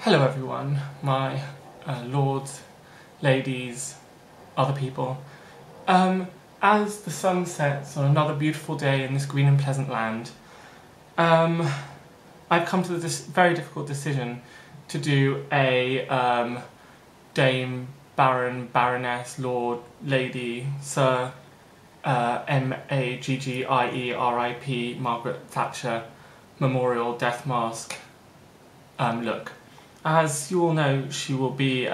Hello everyone, my lords, ladies, other people. As the sun sets on another beautiful day in this green and pleasant land, I've come to this very difficult decision to do a Dame, Baron, Baroness, Lord, Lady, Sir, M-A-G-G-I-E-R-I-P, Margaret Thatcher Memorial Death Mask look. As you all know, she will be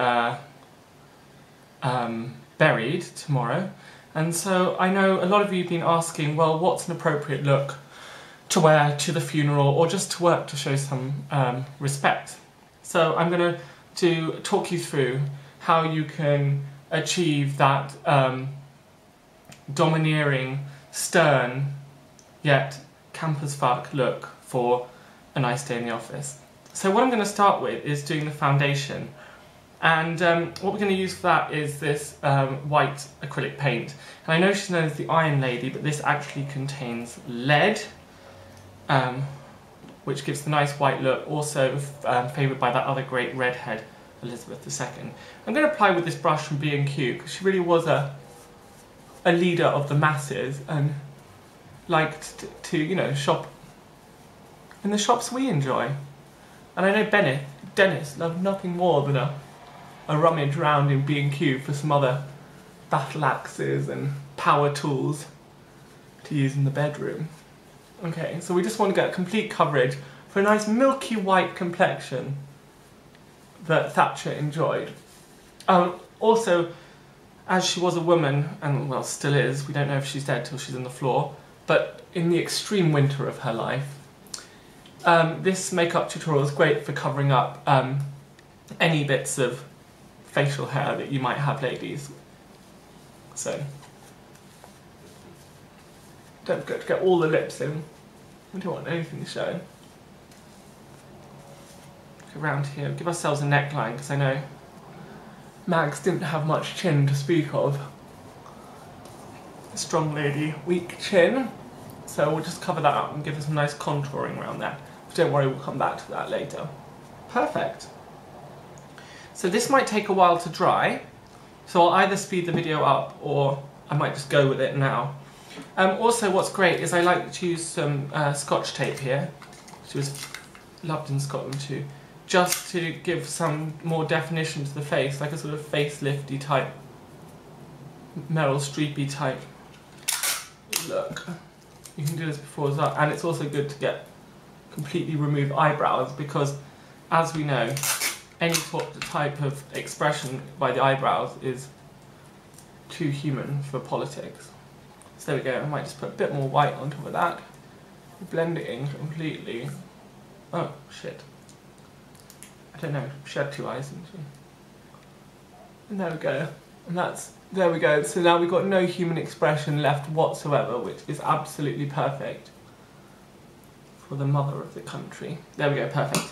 buried tomorrow, and so I know a lot of you have been asking, well, what's an appropriate look to wear to the funeral or just to work to show some respect? So I'm going to talk you through how you can achieve that domineering, stern, yet camp as fuck look for a nice day in the office. So what I'm going to start with is doing the foundation, and what we're going to use for that is this white acrylic paint. And I know she's known as the Iron Lady, but this actually contains lead, which gives the nice white look, also favoured by that other great redhead, Elizabeth II. I'm going to apply with this brush from B&Q, because she really was a leader of the masses and liked to, you know, shop in the shops we enjoy. And I know Dennis loved nothing more than a rummage round in B&Q for some other battle axes and power tools to use in the bedroom. Okay, so we just want to get complete coverage for a nice milky white complexion that Thatcher enjoyed. Also, as she was a woman, and well, still is, we don't know if she's dead till she's on the floor, but in the extreme winter of her life, this makeup tutorial is great for covering up any bits of facial hair that you might have, ladies. So, don't forget to get all the lips in. We don't want anything showing. Around here, give ourselves a neckline, because I know Mags didn't have much chin to speak of. A strong lady, weak chin. So we'll just cover that up and give her some nice contouring around there. But don't worry, we'll come back to that later. Perfect. So this might take a while to dry, so I'll either speed the video up or I might just go with it now. Also, what's great is I like to use some Scotch tape here, which was loved in Scotland too, just to give some more definition to the face, like a sort of facelifty type, Meryl Streepy type look. You can do this before as well, and it's also good to get completely remove eyebrows, because as we know, any type of expression by the eyebrows is too human for politics. So there we go, I might just put a bit more white on top of that, blend it in completely. Oh shit, I don't know, she had two eyes, didn't she? And there we go, and there we go, so now we've got no human expression left whatsoever, which is absolutely perfect for the mother of the country. There we go, perfect.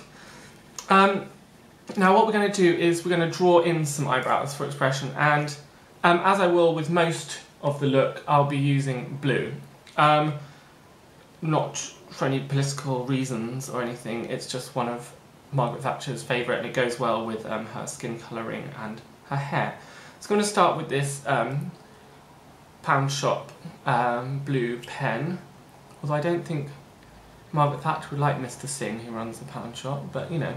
Now what we're going to do is we're going to draw in some eyebrows for expression, and as I will with most of the look, I'll be using blue. Not for any political reasons or anything, it's just one of Margaret Thatcher's favourite, and it goes well with her skin colouring and her hair. So I'm going to start with this pound shop blue pen, although I don't think Margaret Thatcher would like Mr. Singh, who runs the pound shop, but you know.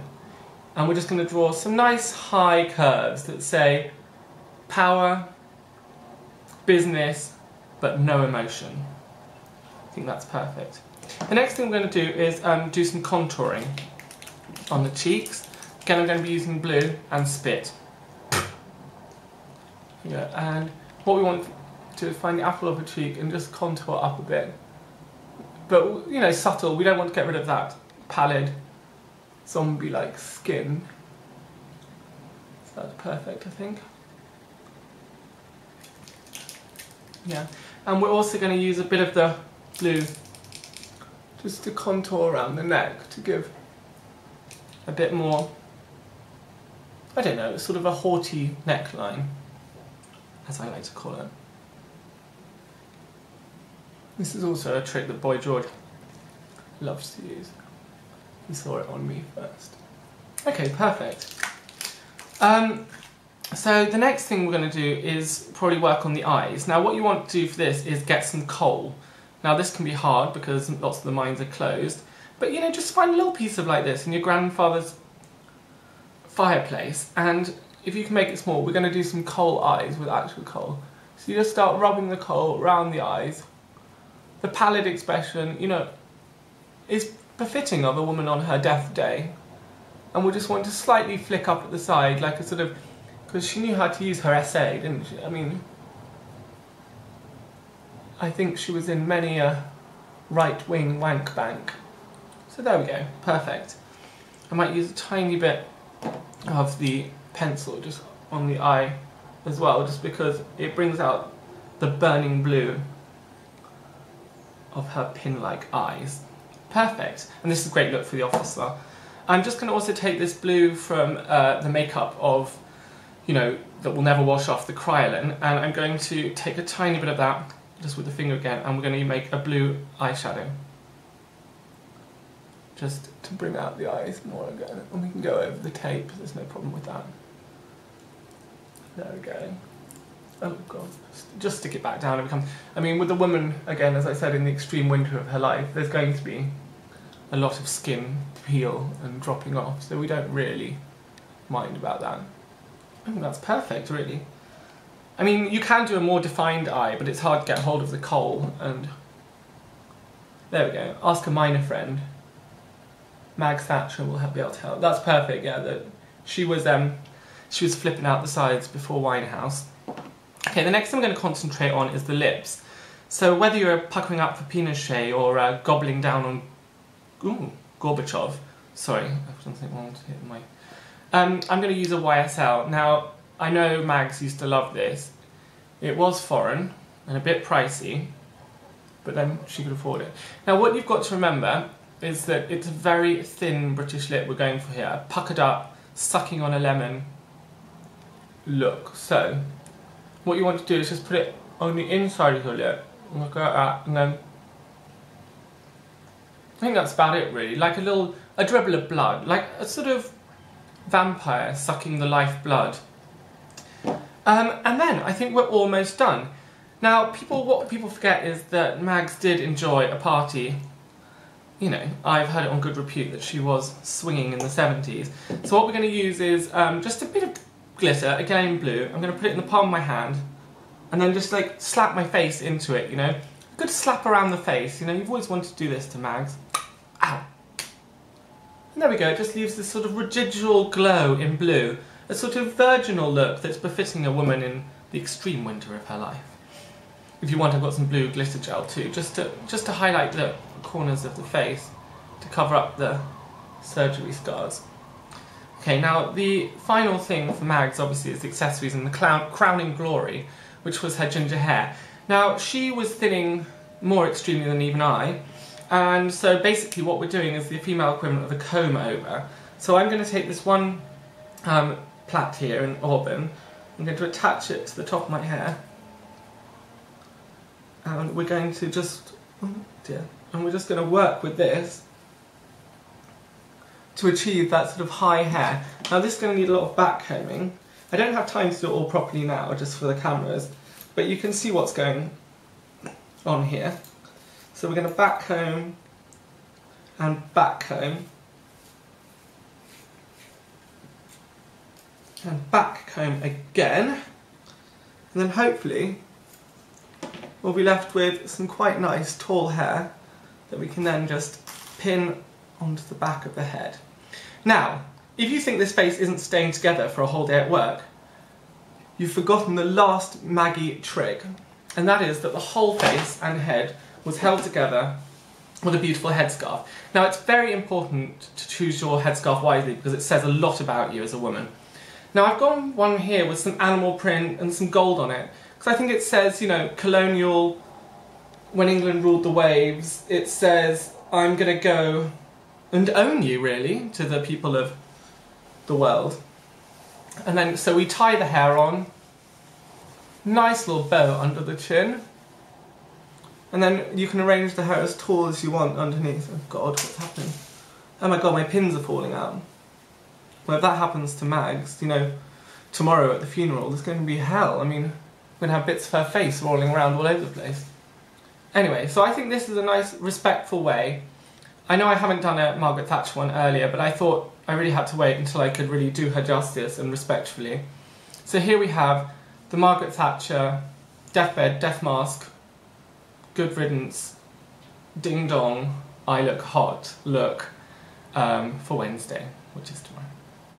And we're just going to draw some nice high curves that say power, business, but no emotion. I think that's perfect. The next thing we're going to do is do some contouring on the cheeks. Again, I'm going to be using blue and spit. Yeah, and what we want to is find the apple of a cheek and just contour up a bit. But, you know, subtle, we don't want to get rid of that pallid, zombie-like skin. So that's perfect, I think. Yeah, and we're also going to use a bit of the blue just to contour around the neck to give a bit more, I don't know, sort of a haughty neckline, as I like to call it. This is also a trick that Boy George loves to use. He saw it on me first. Okay, perfect. So the next thing we're going to do is probably work on the eyes. Now what you want to do for this is get some coal. Now this can be hard because lots of the mines are closed, but you know, just find a little piece of like this in your grandfather's fireplace, and if you can make it small, we're going to do some coal eyes with actual coal. So you just start rubbing the coal around the eyes. The pallid expression, you know, is befitting of a woman on her death day. And we just want to slightly flick up at the side, like a sort of, because she knew how to use her essay, didn't she? I mean, I think she was in many a right-wing wank bank. So there we go, perfect. I might use a tiny bit of the pencil just on the eye as well, just because it brings out the burning blue of her pin-like eyes. Perfect, and this is a great look for the office as well. I'm just going to also take this blue from the makeup of, you know, that will never wash off, the Kryolan, and I'm going to take a tiny bit of that, just with the finger again, and we're going to make a blue eyeshadow. Just to bring out the eyes more again, and we can go over the tape, there's no problem with that. There we go. Oh god, just stick it back down. It becomes, I mean, with the woman, again, as I said, in the extreme winter of her life, there's going to be a lot of skin peel and dropping off, so we don't really mind about that. I think that's perfect, really. I mean, you can do a more defined eye, but it's hard to get hold of the coal, and there we go. Ask a miner friend. Margaret Thatcher will be able to help. That's perfect, yeah. That she was flipping out the sides before Winehouse. Okay, the next thing we're going to concentrate on is the lips. So whether you're puckering up for Pinochet or gobbling down on Gorbachev, sorry, I've done something wrong to hit my... I'm going to use a YSL. Now, I know Mags used to love this. It was foreign and a bit pricey, but then she could afford it. Now, what you've got to remember is that it's a very thin British lip we're going for here. A puckered up, sucking on a lemon look. So, what you want to do is just put it on the inside of your lip, look at that, and then I think that's about it really, like a dribble of blood, like a sort of vampire sucking the life blood. And then I think we're almost done. Now, what people forget is that Mags did enjoy a party. You know, I've heard it on good repute that she was swinging in the 70s. So what we're going to use is just a bit of glitter, again in blue. I'm going to put it in the palm of my hand, and then just like slap my face into it, you know. A good slap around the face, you know, you've always wanted to do this to Mags. Ow! And there we go, it just leaves this sort of residual glow in blue. A sort of virginal look that's befitting a woman in the extreme winter of her life. If you want, I've got some blue glitter gel too, just to highlight the corners of the face, to cover up the surgery scars. Okay, now the final thing for Mags obviously is the accessories and the crowning glory, which was her ginger hair. Now, she was thinning more extremely than even I, and so basically what we're doing is the female equivalent of a comb over. So I'm going to take this one plait here, an auburn, I'm going to attach it to the top of my hair, and we're going to just, oh dear, and we're just going to work with this to achieve that sort of high hair. Now this is going to need a lot of back combing. I don't have time to do it all properly now, just for the cameras, but you can see what's going on here. So we're going to back comb and back comb and back comb again, and then hopefully we'll be left with some quite nice tall hair that we can then just pin onto the back of the head. Now, if you think this face isn't staying together for a whole day at work, you've forgotten the last Maggie trick, and that is that the whole face and head was held together with a beautiful headscarf. Now, it's very important to choose your headscarf wisely because it says a lot about you as a woman. Now, I've got one here with some animal print and some gold on it, because I think it says, you know, colonial, when England ruled the waves. It says, I'm going to go and own you, really, to the people of the world. And then, so we tie the hair on, nice little bow under the chin, and then you can arrange the hair as tall as you want underneath. Oh god, what's happening? Oh my god, my pins are falling out. Well, if that happens to Mags, you know, tomorrow at the funeral, there's going to be hell. I mean, we're going to have bits of her face rolling around all over the place. Anyway, so I think this is a nice, respectful way. I know I haven't done a Margaret Thatcher one earlier, but I thought I really had to wait until I could really do her justice and respectfully. So here we have the Margaret Thatcher deathbed, death mask, good riddance, ding dong, I look hot look for Wednesday, which is tomorrow.